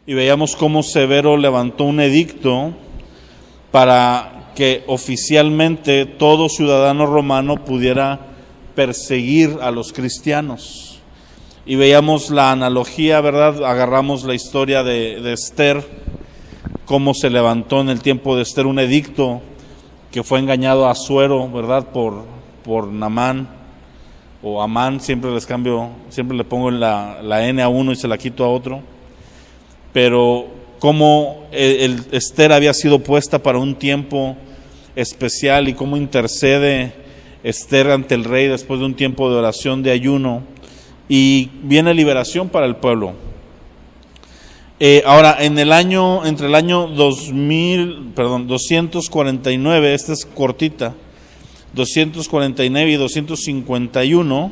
y veíamos cómo Severo levantó un edicto para que oficialmente todo ciudadano romano pudiera perseguir a los cristianos. Y veíamos la analogía, ¿verdad? Agarramos la historia de Esther, cómo se levantó en el tiempo de Esther un edicto que fue engañado a Asuero, ¿verdad? Por Naamán o Amán, siempre les cambio, siempre le pongo la N a uno y se la quito a otro. Pero cómo Esther había sido puesta para un tiempo especial y cómo intercede Esther ante el rey después de un tiempo de oración, de ayuno, y viene liberación para el pueblo. Ahora, entre el año 249, esta es cortita, 249 y 251,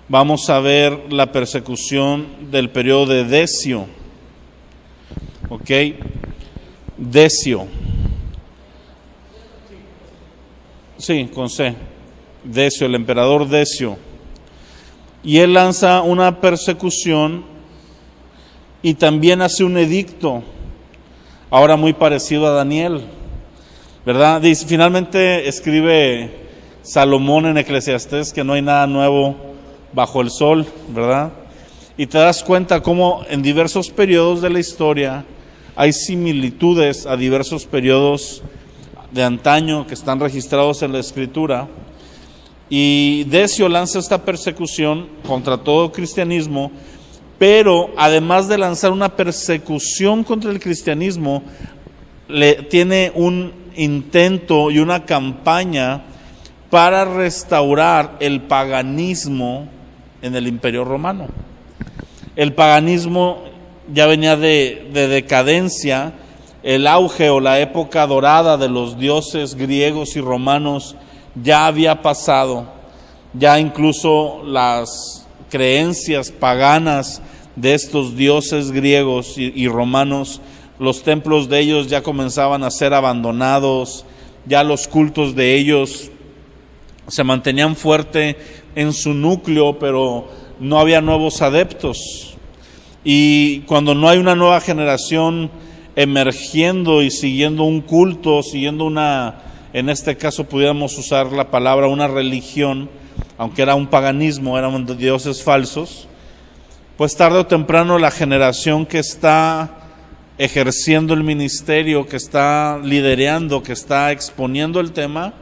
vamos a ver la persecución del periodo de Decio. ¿Ok? Decio. Sí, con C. Decio, el emperador Decio. Y él lanza una persecución y también hace un edicto, ahora muy parecido a Daniel, ¿verdad? Dice, finalmente escribe Salomón en Eclesiastés que no hay nada nuevo bajo el sol, ¿verdad? Y te das cuenta cómo en diversos periodos de la historia hay similitudes a diversos periodos de antaño que están registrados en la Escritura. Y Decio lanza esta persecución contra todo cristianismo, pero además de lanzar una persecución contra el cristianismo, tiene un intento y una campaña para restaurar el paganismo en el Imperio Romano. El paganismo ya venía de decadencia, el auge o la época dorada de los dioses griegos y romanos ya había pasado, ya incluso las creencias paganas de estos dioses griegos y romanos, los templos de ellos ya comenzaban a ser abandonados, ya los cultos de ellos se mantenían fuerte en su núcleo, pero no había nuevos adeptos. Y cuando no hay una nueva generación emergiendo y siguiendo un culto, siguiendo en este caso pudiéramos usar la palabra una religión, aunque era un paganismo, eran dioses falsos, pues tarde o temprano la generación que está ejerciendo el ministerio, que está liderando, que está exponiendo el tema,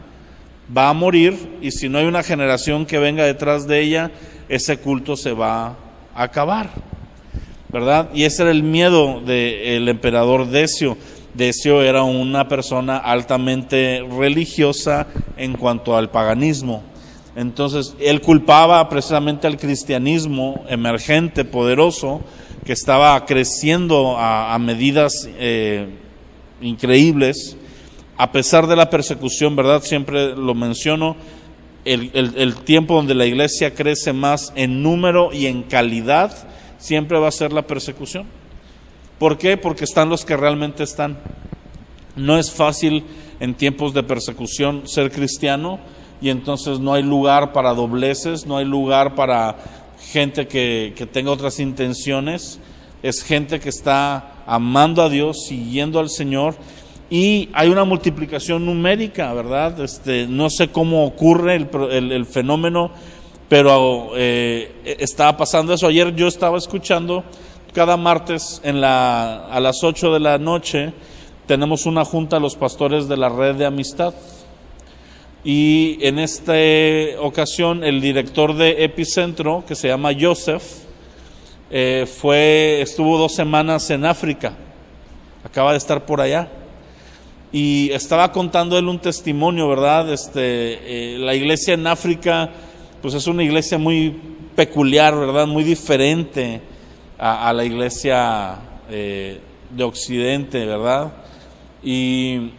va a morir, y si no hay una generación que venga detrás de ella, ese culto se va a acabar, ¿verdad? Y ese era el miedo del emperador Decio. Decio era una persona altamente religiosa en cuanto al paganismo. Entonces, él culpaba precisamente al cristianismo emergente, poderoso, que estaba creciendo a medidas increíbles, a pesar de la persecución, ¿verdad? Siempre lo menciono, el tiempo donde la iglesia crece más en número y en calidad, siempre va a ser la persecución. ¿Por qué? Porque están los que realmente están. No es fácil en tiempos de persecución ser cristiano, y entonces no hay lugar para dobleces, no hay lugar para gente que tenga otras intenciones. Es gente que está amando a Dios, siguiendo al Señor, y hay una multiplicación numérica, ¿verdad? No sé cómo ocurre el fenómeno, pero estaba pasando eso. Ayer yo estaba escuchando, cada martes a las 8 de la noche tenemos una junta los pastores de la red de amistad, y en esta ocasión el director de Epicentro, que se llama Joseph, estuvo 2 semanas en África, acaba de estar por allá, y estaba contando él un testimonio, ¿verdad? La iglesia en África, pues es una iglesia muy peculiar, ¿verdad? Muy diferente a la iglesia de Occidente, ¿verdad? Y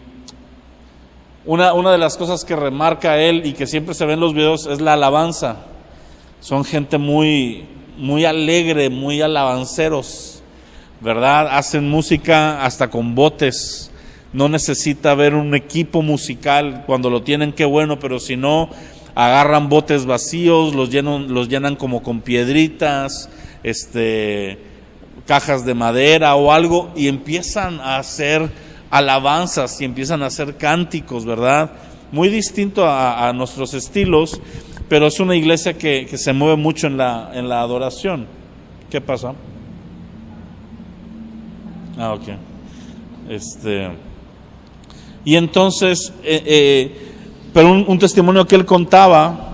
una de las cosas que remarca él y que siempre se ve en los videos es la alabanza. Son gente muy, muy alegre, muy alabanceros, ¿verdad? Hacen música hasta con botes. No necesita haber un equipo musical. Cuando lo tienen, qué bueno, pero si no, agarran botes vacíos, los llenan como con piedritas, cajas de madera o algo, y empiezan a hacer alabanzas y empiezan a hacer cánticos, ¿verdad? Muy distinto a nuestros estilos, pero es una iglesia que se mueve mucho en la adoración. ¿Qué pasa? Ok. Y entonces, pero un testimonio que él contaba,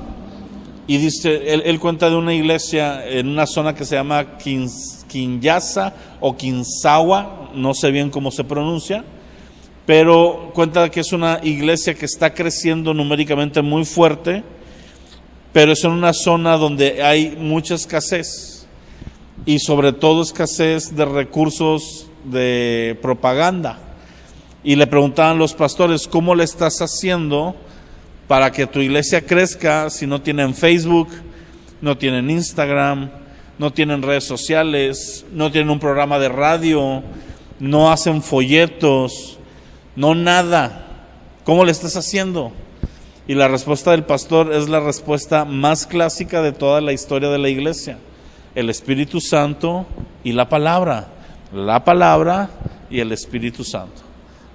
y dice, él cuenta de una iglesia en una zona que se llama Kinshasa o Kinsawa, no sé bien cómo se pronuncia, pero cuenta que es una iglesia que está creciendo numéricamente muy fuerte, pero es en una zona donde hay mucha escasez, y sobre todo escasez de recursos de propaganda. Y le preguntaban los pastores, ¿cómo le estás haciendo para que tu iglesia crezca si no tienen Facebook, no tienen Instagram, no tienen redes sociales, no tienen un programa de radio, no hacen folletos, no nada? ¿Cómo le estás haciendo? Y la respuesta del pastor es la respuesta más clásica de toda la historia de la iglesia: el Espíritu Santo y la palabra y el Espíritu Santo,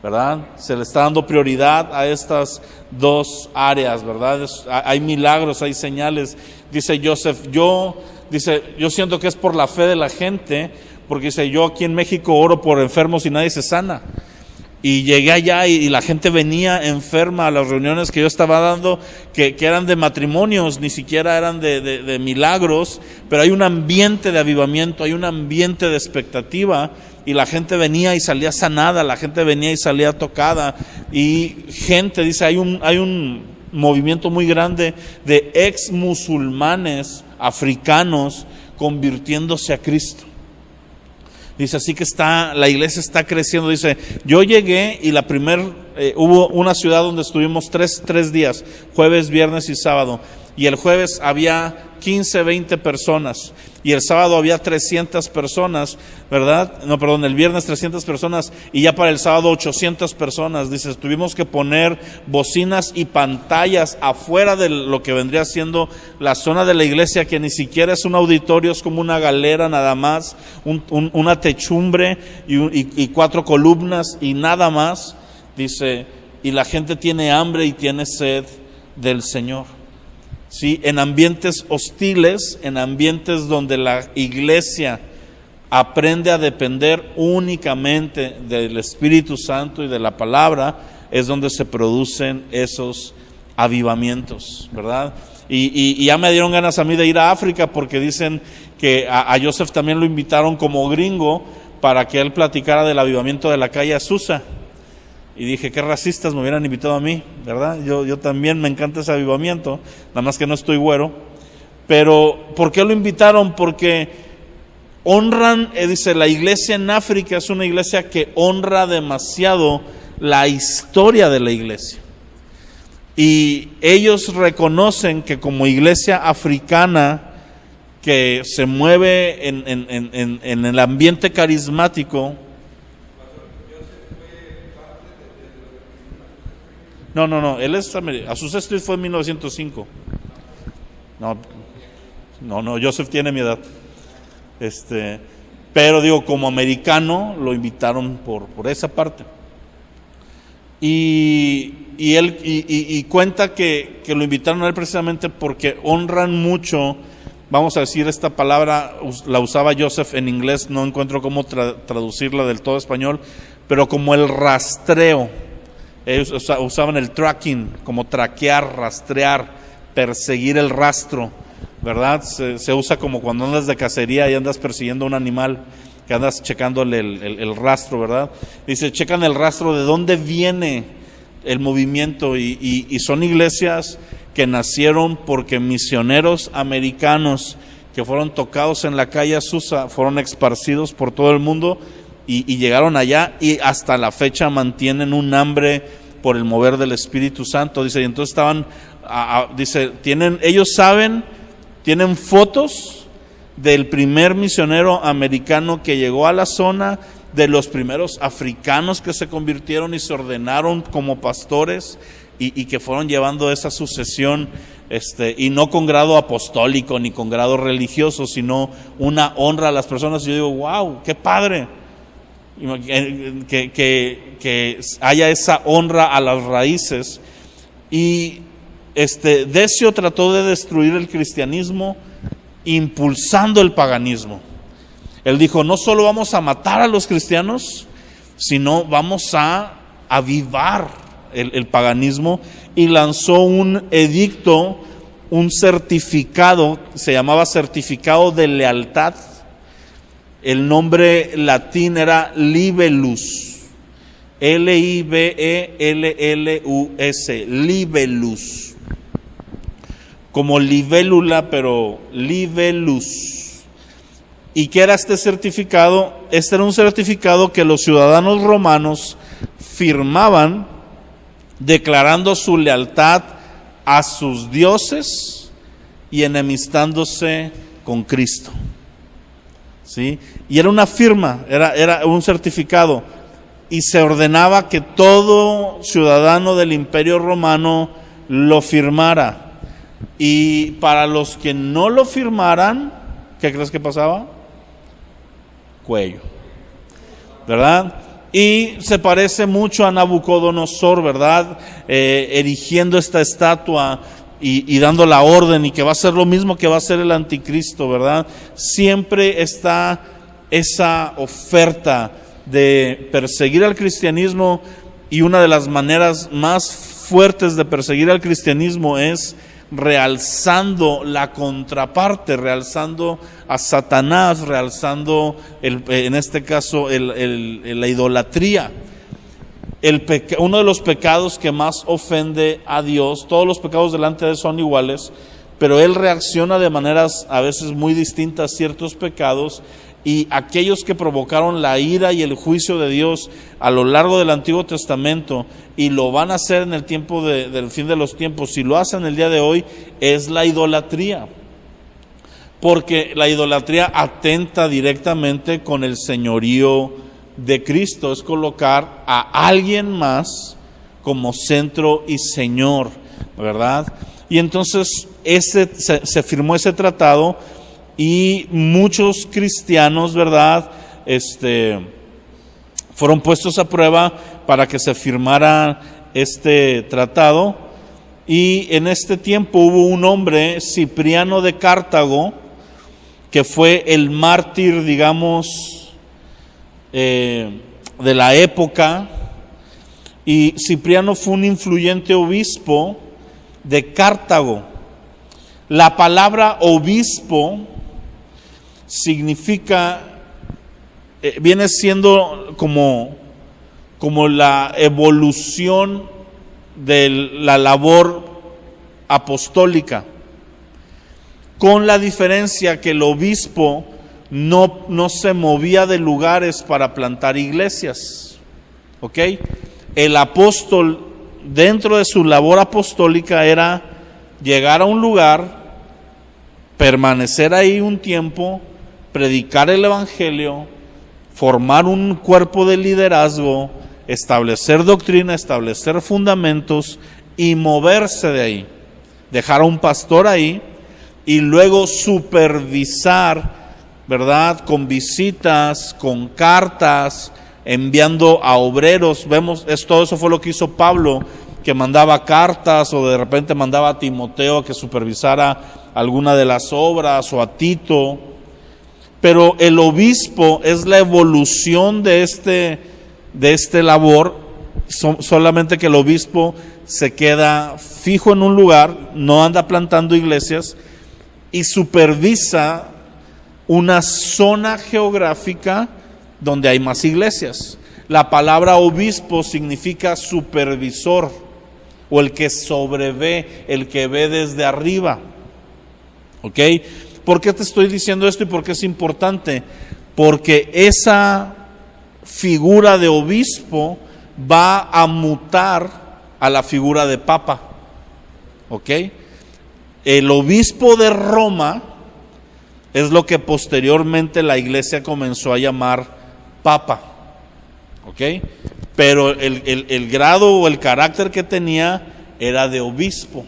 ¿verdad? Se le está dando prioridad a estas dos áreas, ¿verdad? Hay milagros, hay señales. Dice Joseph, yo siento que es por la fe de la gente, porque dice, yo aquí en México oro por enfermos y nadie se sana. Y llegué allá y la gente venía enferma a las reuniones que yo estaba dando, que eran de matrimonios, ni siquiera eran de milagros, pero hay un ambiente de avivamiento, hay un ambiente de expectativa, y la gente venía y salía sanada, la gente venía y salía tocada, y gente, dice, hay un movimiento muy grande de ex musulmanes africanos convirtiéndose a Cristo. Dice, así que la iglesia está creciendo. Dice, yo llegué y hubo una ciudad donde estuvimos tres días, jueves, viernes y sábado. Y el jueves había 15, 20 personas. Y el sábado había 300 personas, ¿verdad? No, perdón, el viernes 300 personas y ya para el sábado 800 personas. Dice, tuvimos que poner bocinas y pantallas afuera de lo que vendría siendo la zona de la iglesia, que ni siquiera es un auditorio, es como una galera nada más, una techumbre y 4 columnas y nada más. Dice, y la gente tiene hambre y tiene sed del Señor. Sí, en ambientes hostiles, en ambientes donde la iglesia aprende a depender únicamente del Espíritu Santo y de la palabra, es donde se producen esos avivamientos, ¿verdad? Y ya me dieron ganas a mí de ir a África, porque dicen que a Joseph también lo invitaron como gringo para que él platicara del avivamiento de la calle Azusa. Y dije, qué racistas, me hubieran invitado a mí, ¿verdad? Yo también me encanta ese avivamiento, nada más que no estoy güero. Pero, ¿por qué lo invitaron? Porque honran, dice, la iglesia en África es una iglesia que honra demasiado la historia de la iglesia. Y ellos reconocen que como iglesia africana que se mueve en el ambiente carismático. No, él es Azusa Street fue en 1905. No, Joseph tiene mi edad. Pero digo, como americano lo invitaron por esa parte. Y él cuenta que lo invitaron a él precisamente porque honran mucho, vamos a decir, esta palabra la usaba Joseph en inglés, no encuentro cómo traducirla del todo español, pero como el rastreo. Ellos usaban el tracking, como traquear, rastrear, perseguir el rastro, ¿verdad? Se usa como cuando andas de cacería y andas persiguiendo a un animal, que andas checándole el rastro, ¿verdad? Dice, checan el rastro de dónde viene el movimiento, y son iglesias que nacieron porque misioneros americanos que fueron tocados en la calle Azusa fueron esparcidos por todo el mundo y llegaron allá, y hasta la fecha mantienen un hambre por el mover del Espíritu Santo. Dice, y entonces ellos tienen fotos del primer misionero americano que llegó a la zona, de los primeros africanos que se convirtieron y se ordenaron como pastores y que fueron llevando esa sucesión y no con grado apostólico ni con grado religioso, sino una honra a las personas. Y yo digo, wow, qué padre que haya esa honra a las raíces. Y Decio trató de destruir el cristianismo impulsando el paganismo. Él dijo, no solo vamos a matar a los cristianos, sino vamos a avivar el paganismo, y lanzó un edicto, un certificado, se llamaba certificado de lealtad. El nombre latín era libellus, Libellus, libellus, como libélula, pero libellus. ¿Y qué era este certificado? Este era un certificado que los ciudadanos romanos firmaban declarando su lealtad a sus dioses y enemistándose con Cristo. ¿Sí? Y era una firma, era un certificado, y se ordenaba que todo ciudadano del Imperio Romano lo firmara. Y para los que no lo firmaran, ¿qué crees que pasaba? Cuello, ¿verdad? Y se parece mucho a Nabucodonosor, ¿verdad? Erigiendo esta estatua y dando la orden, y que va a ser lo mismo que va a ser el anticristo, ¿verdad? Siempre está esa oferta de perseguir al cristianismo, y una de las maneras más fuertes de perseguir al cristianismo es realzando la contraparte, realzando a Satanás, realzando en este caso la idolatría. Uno de los pecados que más ofende a Dios, todos los pecados delante de Él son iguales, pero Él reacciona de maneras a veces muy distintas a ciertos pecados, y aquellos que provocaron la ira y el juicio de Dios a lo largo del Antiguo Testamento, y lo van a hacer en el tiempo del fin de los tiempos, si lo hacen el día de hoy, es la idolatría. Porque la idolatría atenta directamente con el señorío de Cristo, es colocar a alguien más como centro y señor, ¿verdad? Y entonces se firmó ese tratado, y muchos cristianos, ¿verdad?, fueron puestos a prueba para que se firmara este tratado. Y en este tiempo hubo un hombre, Cipriano de Cartago, que fue el mártir, digamos, de la época. Y Cipriano fue un influyente obispo de Cartago. La palabra obispo significa, viene siendo como la evolución de la labor apostólica, con la diferencia que el obispo no se movía de lugares para plantar iglesias, ¿ok? El apóstol, dentro de su labor apostólica, era llegar a un lugar, permanecer ahí un tiempo, predicar el evangelio, formar un cuerpo de liderazgo, establecer doctrina, establecer fundamentos y moverse de ahí, dejar a un pastor ahí y luego supervisar, ¿verdad?, con visitas, con cartas, enviando a obreros. Vemos, todo eso fue lo que hizo Pablo, que mandaba cartas, o de repente mandaba a Timoteo a que supervisara alguna de las obras, o a Tito. Pero el obispo es la evolución de este labor, solamente que el obispo se queda fijo en un lugar, no anda plantando iglesias, y supervisa una zona geográfica donde hay más iglesias. La palabra obispo significa supervisor, o el que sobrevé, el que ve desde arriba. ¿Ok? ¿Por qué te estoy diciendo esto y por qué es importante? Porque esa figura de obispo va a mutar a la figura de papa. ¿Ok? El obispo de Roma es lo que posteriormente la iglesia comenzó a llamar papa. ¿Ok? Pero el grado o el carácter que tenía era de obispo.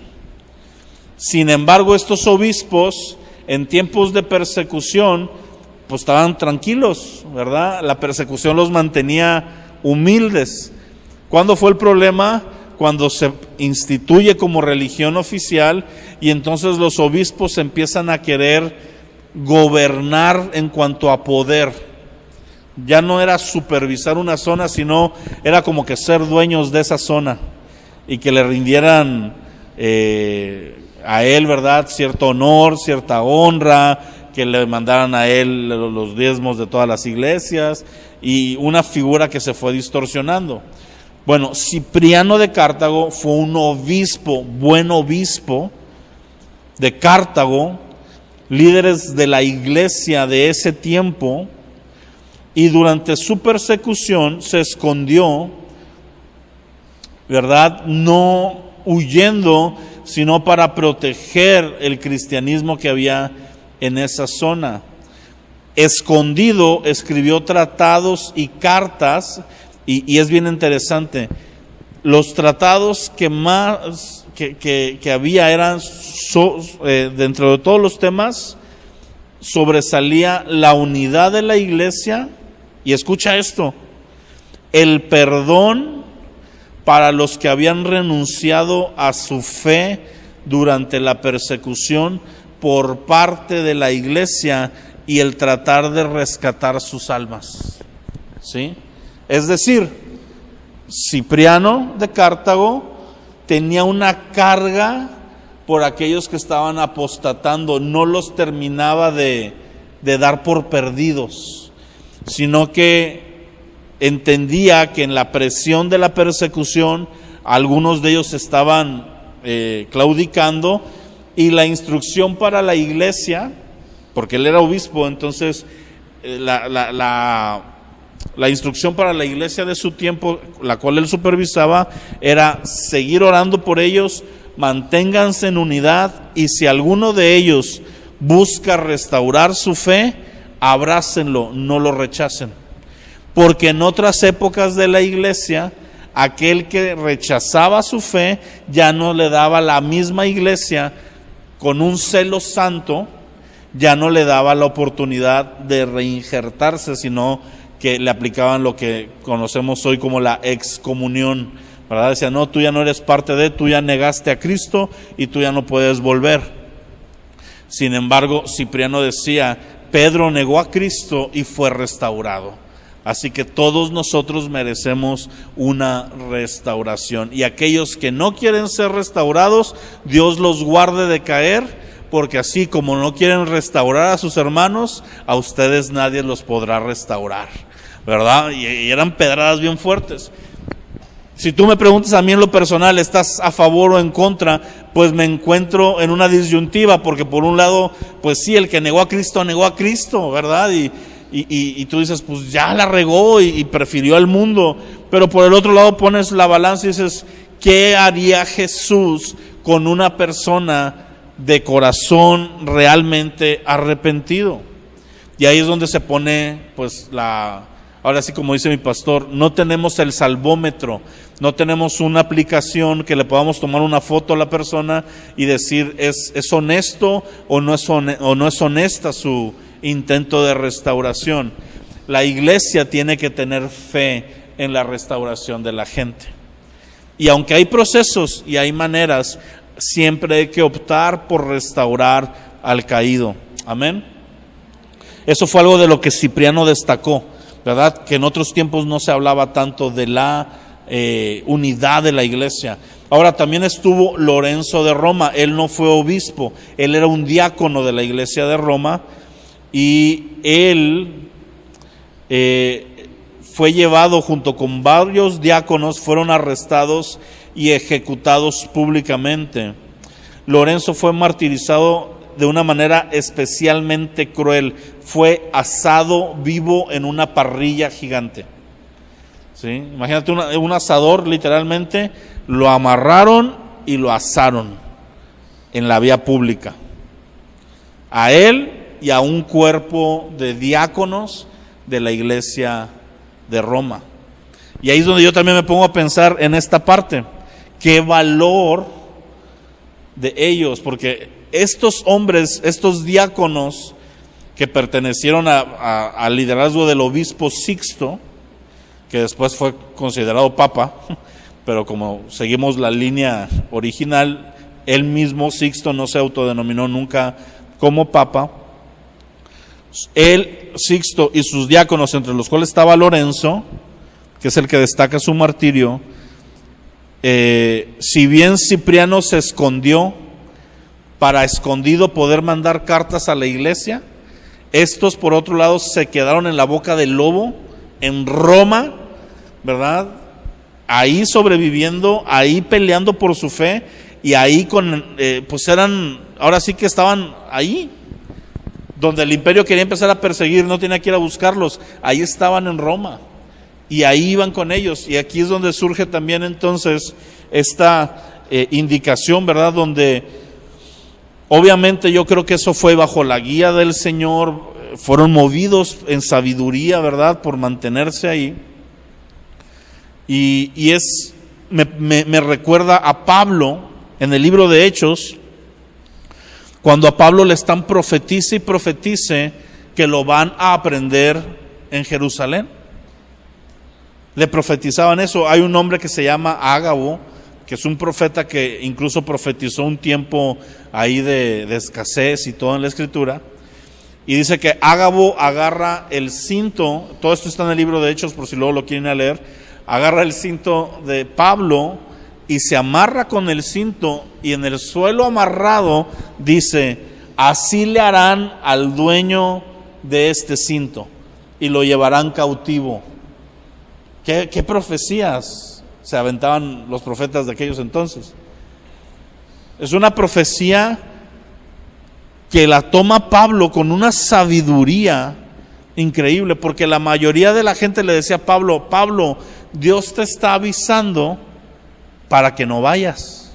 Sin embargo, estos obispos, en tiempos de persecución, pues estaban tranquilos, ¿verdad? La persecución los mantenía humildes. ¿Cuándo fue el problema? Cuando se instituye como religión oficial y entonces los obispos empiezan a querer gobernar en cuanto a poder. Ya no era supervisar una zona, sino era como que ser dueños de esa zona y que le rindieran a él, ¿verdad?, cierto honor, cierta honra, que le mandaran a él los diezmos de todas las iglesias, y una figura que se fue distorsionando. Bueno, Cipriano de Cartago fue un obispo, buen obispo de Cartago, líderes de la iglesia de ese tiempo, y durante su persecución se escondió, ¿verdad?, no huyendo, sino para proteger el cristianismo que había en esa zona. Escondido escribió tratados y cartas, y es bien interesante. Los tratados que más que había eran dentro de todos los temas sobresalía la unidad de la iglesia, y escucha esto: el perdón para los que habían renunciado a su fe durante la persecución por parte de la iglesia y el tratar de rescatar sus almas. ¿Sí? Es decir, Cipriano de Cartago tenía una carga por aquellos que estaban apostatando, no los terminaba de dar por perdidos, sino que entendía que en la presión de la persecución algunos de ellos estaban claudicando, y la instrucción para la iglesia, porque él era obispo, entonces la instrucción para la iglesia de su tiempo, la cual él supervisaba, era seguir orando por ellos, manténganse en unidad, y si alguno de ellos busca restaurar su fe, abrácenlo, no lo rechacen. Porque en otras épocas de la iglesia, aquel que rechazaba su fe ya no le daba la misma iglesia con un celo santo, ya no le daba la oportunidad de reinjertarse, sino que le aplicaban lo que conocemos hoy como la excomunión, ¿verdad? Decían, no, tú ya no eres parte de, tú ya negaste a Cristo y tú ya no puedes volver. Sin embargo, Cipriano decía, Pedro negó a Cristo y fue restaurado. Así que todos nosotros merecemos una restauración. Y aquellos que no quieren ser restaurados, Dios los guarde de caer, porque así como no quieren restaurar a sus hermanos, a ustedes nadie los podrá restaurar, ¿verdad? Y eran pedradas bien fuertes. Si tú me preguntas a mí en lo personal, ¿estás a favor o en contra? Pues me encuentro en una disyuntiva, porque por un lado, pues sí, el que negó a Cristo, ¿verdad? Y tú dices, pues ya la regó y prefirió al mundo. Pero por el otro lado pones la balanza y dices, ¿qué haría Jesús con una persona de corazón realmente arrepentido? Y ahí es donde se pone, pues ahora sí, como dice mi pastor, no tenemos el salvómetro, no tenemos una aplicación que le podamos tomar una foto a la persona y decir, ¿es honesto o no es honesta su intento de restauración? La iglesia tiene que tener fe en la restauración de la gente. Y aunque hay procesos y hay maneras, siempre hay que optar por restaurar al caído. Amén. Eso fue algo de lo que Cipriano destacó, ¿verdad? Que en otros tiempos no se hablaba tanto de la unidad de la iglesia. Ahora también estuvo Lorenzo de Roma. Él no fue obispo, él era un diácono de la iglesia de Roma, y él fue llevado junto con varios diáconos, fueron arrestados y ejecutados públicamente. Lorenzo fue martirizado de una manera especialmente cruel, fue asado vivo en una parrilla gigante. ¿Sí? Imagínate un asador, literalmente, lo amarraron y lo asaron en la vía pública. A él y a un cuerpo de diáconos de la iglesia de Roma. Y ahí es donde yo también me pongo a pensar en esta parte. ¿Qué valor de ellos, porque estos hombres, estos diáconos que pertenecieron al liderazgo del obispo Sixto, que después fue considerado papa, pero como seguimos la línea original, él mismo, Sixto, no se autodenominó nunca como papa. Él, Sixto y sus diáconos, entre los cuales estaba Lorenzo, que es el que destaca su martirio, si bien Cipriano se escondió para escondido poder mandar cartas a la iglesia, estos por otro lado se quedaron en la boca del lobo, en Roma, ¿verdad? Ahí sobreviviendo, ahí peleando por su fe, y ahí pues eran, ahora sí que estaban ahí, donde el imperio quería empezar a perseguir, no tenía que ir a buscarlos, ahí estaban en Roma, y ahí iban con ellos, y aquí es donde surge también entonces esta indicación, ¿verdad? Donde obviamente yo creo que eso fue bajo la guía del Señor, fueron movidos en sabiduría, ¿verdad? Por mantenerse ahí, y me recuerda a Pablo en el libro de Hechos, cuando a Pablo le están profetice y profetice que lo van a aprender en Jerusalén. Le profetizaban eso. Hay un hombre que se llama Ágabo, que es un profeta que incluso profetizó un tiempo ahí de escasez y todo en la escritura. Y dice que Ágabo agarra el cinto, todo esto está en el libro de Hechos por si luego lo quieren leer, agarra el cinto de Pablo y se amarra con el cinto, y en el suelo amarrado dice: así le harán al dueño de este cinto y lo llevarán cautivo. ¿Qué profecías se aventaban los profetas de aquellos entonces? Es una profecía que la toma Pablo con una sabiduría increíble, porque la mayoría de la gente le decía a Pablo: Pablo, Dios te está avisando para que no vayas.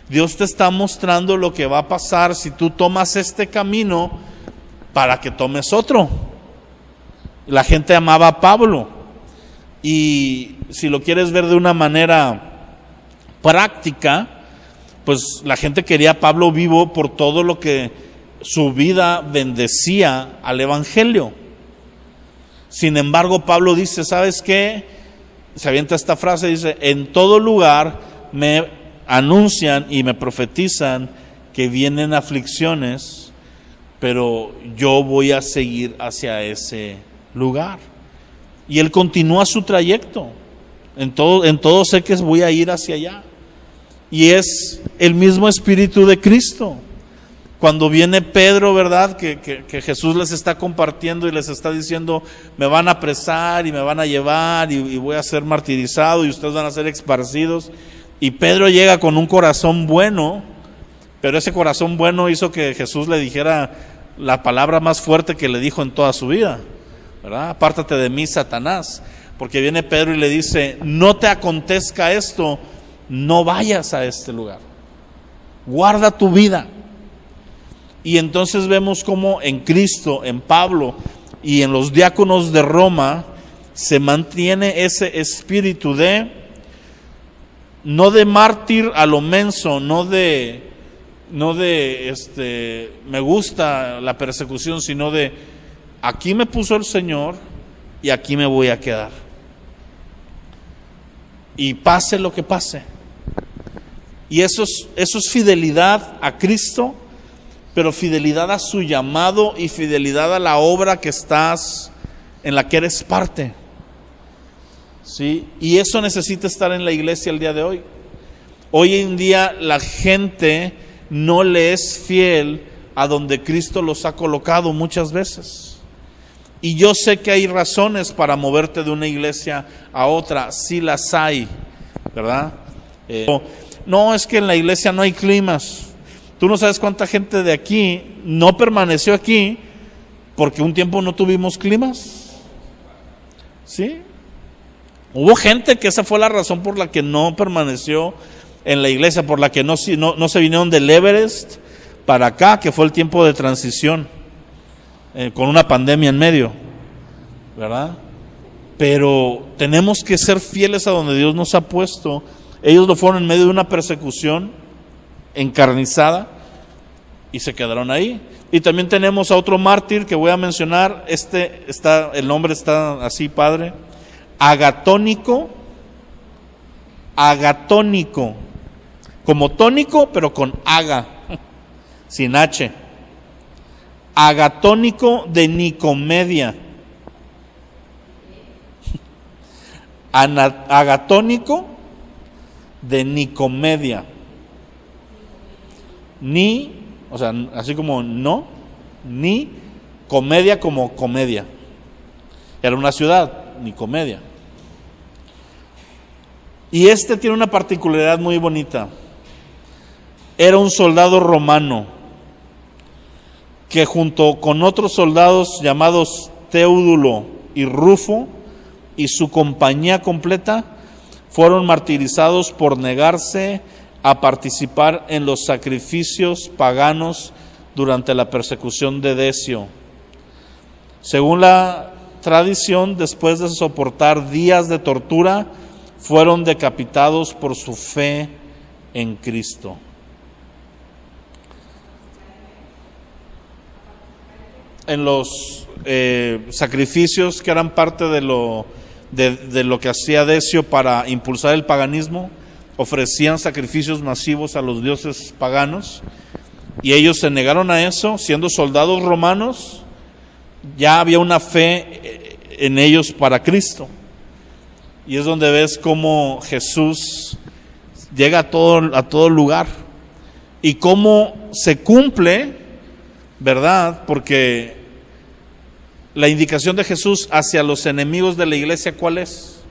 Dios te está mostrando lo que va a pasar si tú tomas este camino, para que tomes otro. La gente amaba a Pablo, y si lo quieres ver de una manera práctica, pues la gente quería a Pablo vivo por todo lo que su vida bendecía al evangelio. Sin embargo, Pablo dice: ¿sabes qué? Se avienta esta frase, dice: en todo lugar me anuncian y me profetizan que vienen aflicciones, pero yo voy a seguir hacia ese lugar. Y él continúa su trayecto. En todo sé que voy a ir hacia allá. Y es el mismo espíritu de Cristo. Cuando viene Pedro, ¿verdad? Que Jesús les está compartiendo y les está diciendo: me van a apresar y me van a llevar y voy a ser martirizado y ustedes van a ser esparcidos. Y Pedro llega con un corazón bueno, pero ese corazón bueno hizo que Jesús le dijera la palabra más fuerte que le dijo en toda su vida, ¿verdad? Apártate de mí, Satanás. Porque viene Pedro y le dice: no te acontezca esto, no vayas a este lugar, guarda tu vida. Y entonces vemos cómo en Cristo, en Pablo y en los diáconos de Roma se mantiene ese espíritu no de mártir a lo menso, no de me gusta la persecución, sino de: aquí me puso el Señor y aquí me voy a quedar. Y pase lo que pase. Y eso es fidelidad a Cristo, pero fidelidad a su llamado y fidelidad a la obra que estás, en la que eres parte. ¿Sí? Y eso necesita estar en la iglesia el día de hoy. Hoy en día la gente no le es fiel a donde Cristo los ha colocado muchas veces. Y yo sé que hay razones para moverte de una iglesia a otra, sí las hay, ¿verdad? No, es que en la iglesia no hay climas. Tú no sabes cuánta gente de aquí no permaneció aquí porque un tiempo no tuvimos climas. ¿Sí? Hubo gente que esa fue la razón por la que no permaneció en la iglesia, por la que no se vinieron del Everest para acá, que fue el tiempo de transición, con una pandemia en medio, ¿verdad? Pero tenemos que ser fieles a donde Dios nos ha puesto. Ellos lo fueron en medio de una persecución, encarnizada, y se quedaron ahí. Y también tenemos a otro mártir que voy a mencionar, el nombre está así padre, Agatónico, como tónico pero con aga, sin H. Agatónico de Nicomedia. Agatónico de Nicomedia. O sea, así como no, ni comedia como comedia. Era una ciudad, Nicomedia. Y tiene una particularidad muy bonita. Era un soldado romano que junto con otros soldados llamados Teodulo y Rufo y su compañía completa fueron martirizados por negarse a participar en los sacrificios paganos durante la persecución de Decio. Según la tradición, después de soportar días de tortura, fueron decapitados por su fe en Cristo. En los sacrificios que eran parte de lo que hacía Decio para impulsar el paganismo, ofrecían sacrificios masivos a los dioses paganos, y ellos se negaron a eso. Siendo soldados romanos, ya había una fe en ellos para Cristo. Y es donde ves cómo Jesús llega a todo lugar y cómo se cumple, ¿verdad? Porque la indicación de Jesús hacia los enemigos de la iglesia, ¿cuál es?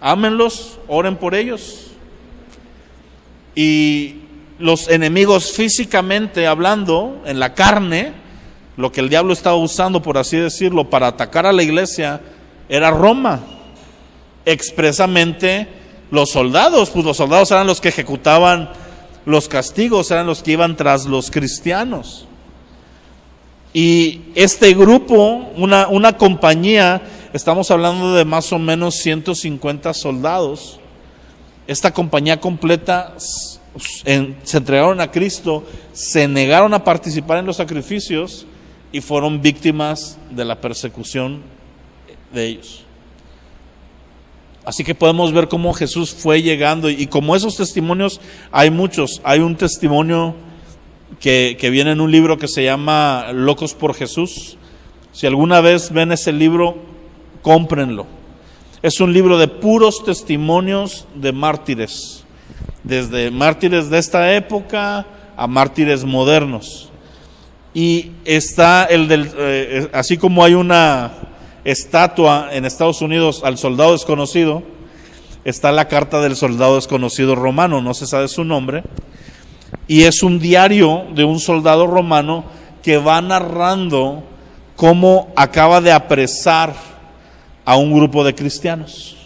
Ámenlos, oren por ellos. Y los enemigos, físicamente hablando, en la carne, lo que el diablo estaba usando, por así decirlo, para atacar a la iglesia, era Roma. Expresamente los soldados, pues los soldados eran los que ejecutaban los castigos, eran los que iban tras los cristianos. Y este grupo, una compañía, estamos hablando de más o menos 150 soldados. Esta compañía completa se entregaron a Cristo, se negaron a participar en los sacrificios y fueron víctimas de la persecución de ellos. Así que podemos ver cómo Jesús fue llegando, y como esos testimonios hay muchos. Hay un testimonio que viene en un libro que se llama Locos por Jesús. Si alguna vez ven ese libro, cómprenlo. Es un libro de puros testimonios de mártires, desde mártires de esta época a mártires modernos. Y está así como hay una estatua en Estados Unidos al soldado desconocido, está la carta del soldado desconocido romano, no se sabe su nombre, y es un diario de un soldado romano que va narrando cómo acaba de apresar a un grupo de cristianos.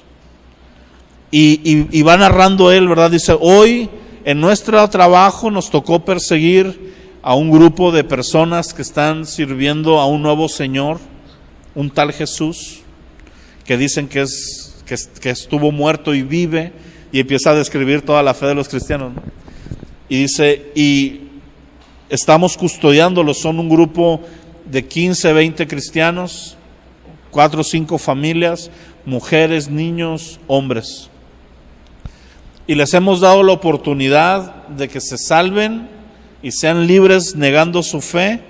Y va narrando él, ¿verdad? Dice: hoy en nuestro trabajo nos tocó perseguir a un grupo de personas que están sirviendo a un nuevo Señor, un tal Jesús, que dicen que estuvo muerto y vive, y empieza a describir toda la fe de los cristianos, ¿no? Y dice: y estamos custodiándolos, son un grupo de 15, 20 cristianos, 4 o 5 familias, mujeres, niños, hombres. Y les hemos dado la oportunidad de que se salven y sean libres negando su fe,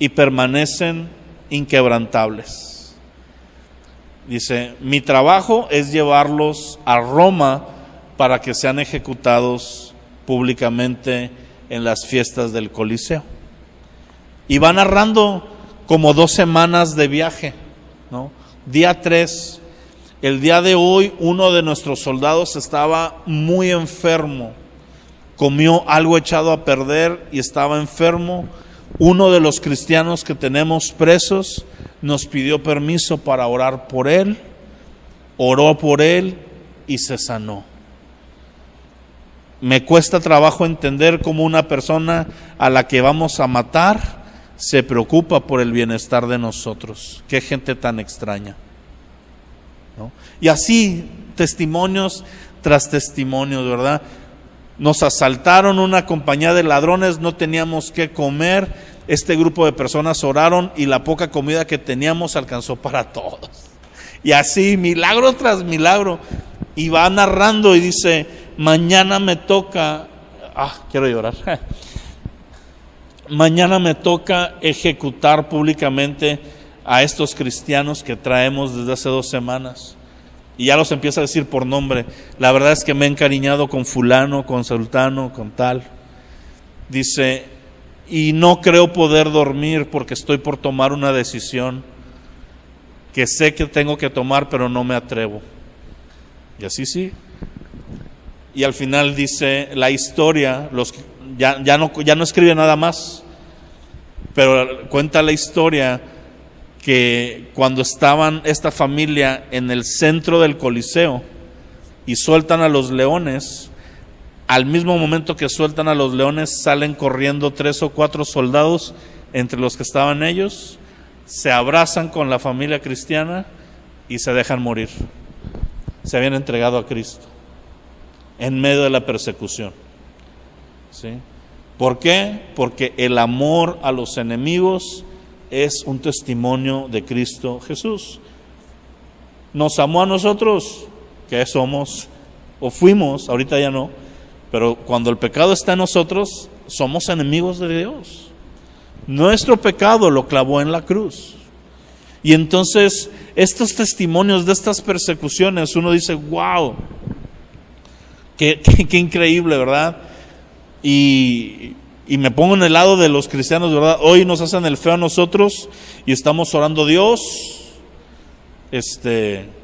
y permanecen inquebrantables. Dice: mi trabajo es llevarlos a Roma para que sean ejecutados públicamente en las fiestas del Coliseo. Y va narrando como 2 semanas de viaje, ¿no? Día 3, el día de hoy, uno de nuestros soldados estaba muy enfermo, comió algo echado a perder y estaba enfermo. Uno de los cristianos que tenemos presos nos pidió permiso para orar por él, oró por él y se sanó. Me cuesta trabajo entender cómo una persona a la que vamos a matar se preocupa por el bienestar de nosotros. Qué gente tan extraña, ¿no? Y así, testimonios tras testimonios, ¿verdad? nos asaltaron una compañía de ladrones, no teníamos qué comer, este grupo de personas oraron y la poca comida que teníamos alcanzó para todos. Y así, milagro tras milagro. Y va narrando y dice, mañana me toca, quiero llorar. Mañana me toca ejecutar públicamente a estos cristianos que traemos desde hace 2 semanas. Y ya los empieza a decir por nombre. La verdad es que me he encariñado con fulano, con sultano, con tal. Dice, y no creo poder dormir porque estoy por tomar una decisión que sé que tengo que tomar, pero no me atrevo. Y así sí. Y al final dice la historia, ya no escribe nada más, pero cuenta la historia que cuando estaban esta familia en el centro del Coliseo y sueltan a los leones, al mismo momento que sueltan a los leones salen corriendo 3 o 4 soldados entre los que estaban ellos, se abrazan con la familia cristiana y se dejan morir. Se habían entregado a Cristo en medio de la persecución. ¿Sí? ¿Por qué? Porque el amor a los enemigos es un testimonio de Cristo Jesús. Nos amó a nosotros, que somos o fuimos, ahorita ya no, pero cuando el pecado está en nosotros, somos enemigos de Dios. Nuestro pecado lo clavó en la cruz. Y entonces, estos testimonios de estas persecuciones, uno dice, wow, qué increíble, ¿verdad? Y me pongo en el lado de los cristianos, ¿verdad? Hoy nos hacen el feo a nosotros y estamos orando, Dios,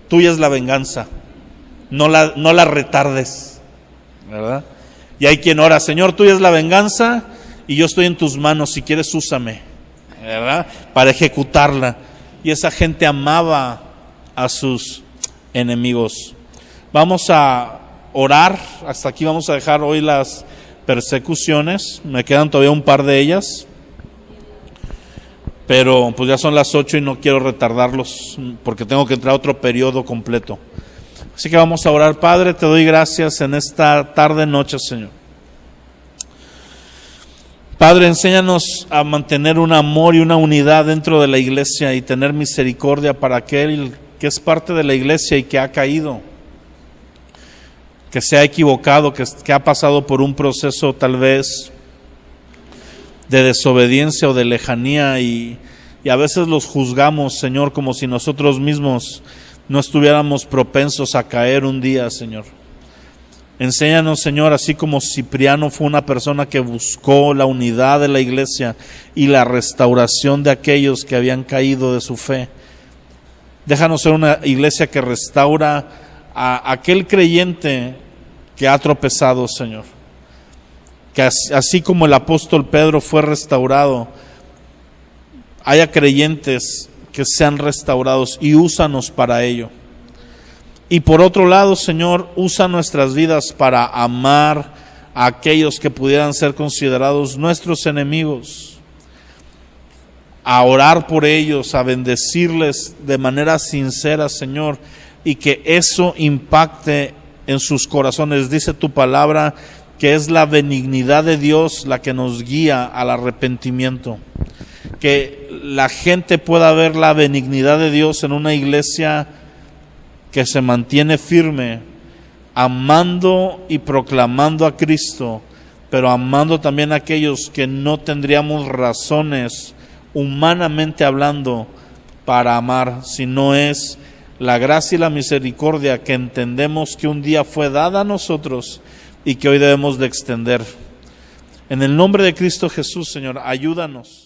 tuya es la venganza, no la retardes, ¿verdad? Y hay quien ora, Señor, tuya es la venganza y yo estoy en tus manos, si quieres úsame, ¿verdad? Para ejecutarla. Y esa gente amaba a sus enemigos. Vamos a orar, hasta aquí vamos a dejar hoy las persecuciones, me quedan todavía un par de ellas, pero pues ya son las 8 y no quiero retardarlos porque tengo que entrar a otro periodo completo. Así que vamos a orar. Padre, te doy gracias en esta tarde noche, Señor. Padre, enséñanos a mantener un amor y una unidad dentro de la iglesia y tener misericordia para aquel que es parte de la iglesia y que ha caído, que se ha equivocado, que ha pasado por un proceso tal vez de desobediencia o de lejanía y a veces los juzgamos, Señor, como si nosotros mismos no estuviéramos propensos a caer un día, Señor. Enséñanos, Señor, así como Cipriano fue una persona que buscó la unidad de la iglesia y la restauración de aquellos que habían caído de su fe. Déjanos ser una iglesia que restaura a aquel creyente que ha tropezado, Señor. Que así como el apóstol Pedro fue restaurado, haya creyentes que sean restaurados y úsanos para ello. Y por otro lado, Señor, usa nuestras vidas para amar a aquellos que pudieran ser considerados nuestros enemigos, a orar por ellos, a bendecirles de manera sincera, Señor, y que eso impacte en sus corazones. Dice tu palabra que es la benignidad de Dios la que nos guía al arrepentimiento. Que la gente pueda ver la benignidad de Dios en una iglesia que se mantiene firme, amando y proclamando a Cristo, pero amando también a aquellos que no tendríamos razones, humanamente hablando, para amar, si no es la gracia y la misericordia que entendemos que un día fue dada a nosotros y que hoy debemos de extender. En el nombre de Cristo Jesús, Señor, ayúdanos.